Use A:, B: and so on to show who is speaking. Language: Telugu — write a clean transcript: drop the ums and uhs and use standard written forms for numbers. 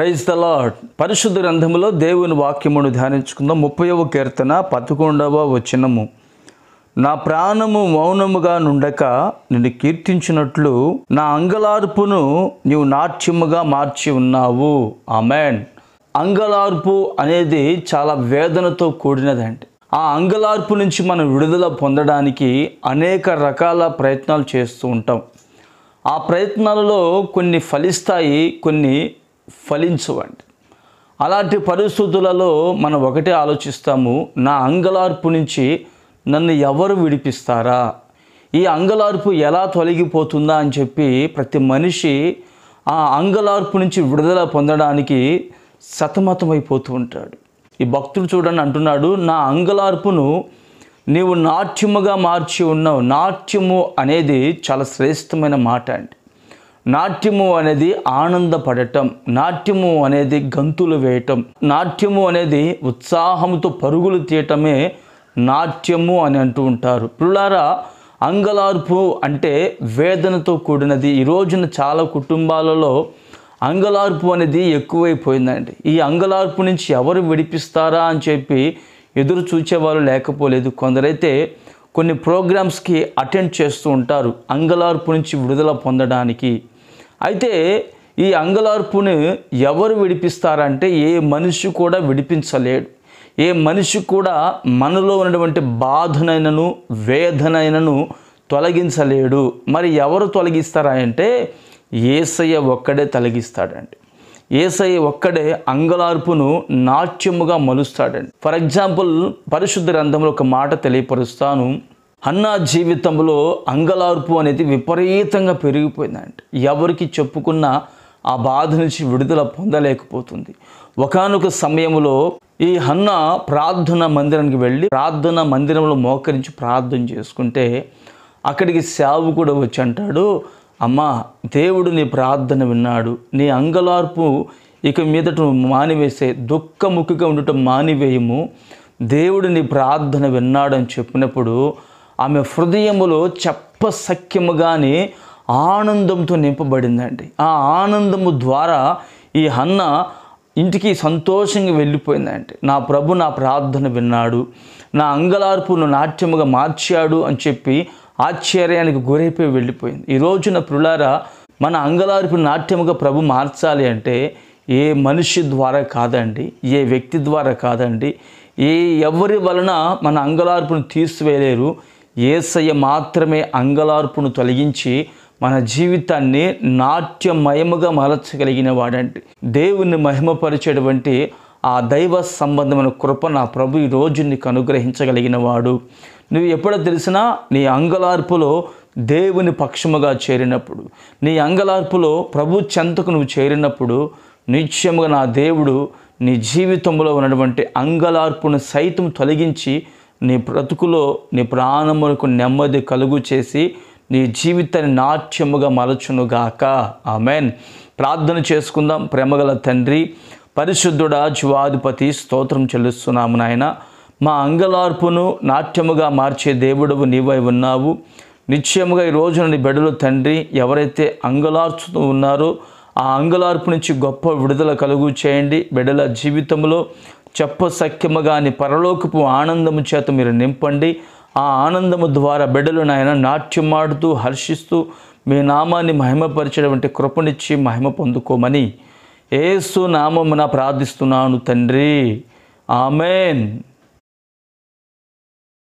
A: Praise the lord. పరిశుద్ధ గ్రంథములో దేవుని వాక్యమును ధ్యానించుకుందాం. 30వ కీర్తన 11వ వచనము. నా ప్రాణము మౌనముగా నుండక నిన్ను కీర్తించినట్లు నా అంగలార్పును నీవు నాట్యముగా మార్చి ఉన్నావు. ఆమెన్. అంగలార్పు అనేది చాలా వేదనతో కూడినదండి. ఆ అంగలార్పు నుంచి మనం విడుదల పొందడానికి అనేక రకాల ప్రయత్నాలు చేస్తూ ఉంటాం. ఆ ప్రయత్నాలలో కొన్ని ఫలిస్తాయి, కొన్ని ఫలించవండి. అలాంటి పరిస్థితులలో మనం ఒకటే ఆలోచిస్తాము, నా అంగలార్పు నుంచి నన్ను ఎవరు విడిపిస్తారా, ఈ అంగలార్పు ఎలా తొలగిపోతుందా అని చెప్పి ప్రతి మనిషి ఆ అంగలార్పు నుంచి విడుదల పొందడానికి సతమతమైపోతూ ఉంటాడు. ఈ భక్తుడు చూడండి అంటున్నాడు, నా అంగలార్పును నీవు నాట్యముగా మార్చి ఉన్నావు. నాట్యము అనేది చాలా శ్రేష్టమైన మాట అండి. నాట్యము అనేది ఆనందపడటం, నాట్యము అనేది గంతులు వేయటం, నాట్యము అనేది ఉత్సాహంతో పరుగులు తీయటమే నాట్యము అని అంటూ ఉంటారు. పిల్లారా, అంగలార్పు అంటే వేదనతో కూడినది. ఈ రోజున చాలా కుటుంబాలలో అంగలార్పు అనేది ఎక్కువైపోయిందండి. ఈ అంగలార్పు నుంచి ఎవరు విడిపిస్తారా అని చెప్పి ఎదురు చూచేవారు లేకపోలేదు. కొందరైతే కొన్ని ప్రోగ్రామ్స్కి అటెండ్ చేస్తూ ఉంటారు అంగలార్పు నుంచి విడుదల పొందడానికి. అయితే ఈ అంగలార్పుని ఎవరు విడిపిస్తారంటే ఏ మనిషి కూడా విడిపించలేడు. ఏ మనిషి కూడా మనలో ఉన్నటువంటి బాధనైనను వేదనైనను తొలగించలేడు. మరి ఎవరు తొలగిస్తారా అంటే యేసయ్య ఒక్కడే తొలగిస్తాడండి. యేసయ్య ఒక్కడే అంగలార్పును నాట్యముగా మలుస్తాడండి. ఫర్ ఎగ్జాంపుల్, పరిశుద్ధ గ్రంథంలో ఒక మాట తెలియపరుస్తాను. హన్నా జీవితంలో అంగలార్పు అనేది విపరీతంగా పెరిగిపోయిందండి. ఎవరికి చెప్పుకున్నా ఆ బాధ నుంచి విడుదల పొందలేకపోతుంది. ఒకానొక సమయంలో ఈ హన్నా ప్రార్థన మందిరానికి వెళ్ళి ప్రార్థన మందిరంలో మోకరించి ప్రార్థన చేసుకుంటే అక్కడికి సేవకుడు వచ్చి అంటాడు, అమ్మా, దేవుడు నీ ప్రార్థన విన్నాడు, నీ అంగలార్పు ఇక మీదట మానివేసే, దుఃఖముఖిగా ఉండటం మానివేయము, దేవుడు నీ ప్రార్థన విన్నాడు అని చెప్పినప్పుడు ఆమె హృదయములో చెప్పసఖ్యముగానే ఆనందంతో నింపబడిందండి. ఆ ఆనందము ద్వారా ఈ హన్నా ఇంటికి సంతోషంగా వెళ్ళిపోయిందండి. నా ప్రభు నా ప్రార్థన విన్నాడు, నా అంగలార్పును నాట్యముగా మార్చాడు అని చెప్పి ఆశ్చర్యానికి గురైపోయి వెళ్ళిపోయింది. ఈ రోజున ప్రియులారా, మన అంగలార్పు నాట్యముగా ప్రభు మార్చాలి అంటే ఏ మనిషి ద్వారా కాదండి, ఏ వ్యక్తి ద్వారా కాదండి, ఎవరి వలన మన అంగలార్పును తీసివేయలేరు. యేసయ్య మాత్రమే అంగలార్పును తొలగించి మన జీవితాన్ని నాట్యమయముగా మలచగలిగిన వాడండి. దేవుని మహిమపరిచేటువంటి ఆ దైవ సంబంధమైన కృప నా ప్రభు ఈ రోజు నీకు అనుగ్రహించగలిగిన వాడు. నువ్వు ఎప్పుడో తెలిసినా నీ అంగలార్పులో దేవుని పక్షముగా చేరినప్పుడు, నీ అంగలార్పులో ప్రభు చెంతకు నువ్వు చేరినప్పుడు నిశ్చయముగా నా దేవుడు నీ జీవితంలో ఉన్నటువంటి అంగలార్పును సైతం తొలగించి నీ బ్రతుకులో నీ ప్రాణములకు నెమ్మది కలుగు చేసి నీ జీవితాన్ని నాట్యముగా మలచునుగాక. ఆమెన్. ప్రార్థన చేసుకుందాం. ప్రేమగల తండ్రి, పరిశుద్ధుడా, జీవాధిపతి, స్తోత్రం చెల్లిస్తున్నాము నాయన. మా అంగలార్పును నాట్యముగా మార్చే దేవుడవు నీవై ఉన్నావు. నిశ్చయముగా ఈ రోజున నీ బిడ్డలు తండ్రి ఎవరైతే అంగలార్చుతూ ఉన్నారో ఆ అంగలార్పు నుంచి గొప్ప విడుదల కలుగు చేయండి. బిడ్డల జీవితంలో చెప్పసఖ్యముగా నీ పరలోకపు ఆనందము చేత మీరు నింపండి. ఆ ఆనందము ద్వారా బిడ్డలు నాయన నాట్యమాడుతూ హర్షిస్తూ మీ నామాన్ని మహిమపరిచేటువంటి కృపనిచ్చి మహిమ పొందుకోమని యేసు నామమున ప్రార్థిస్తున్నాను తండ్రి. ఆమెన్.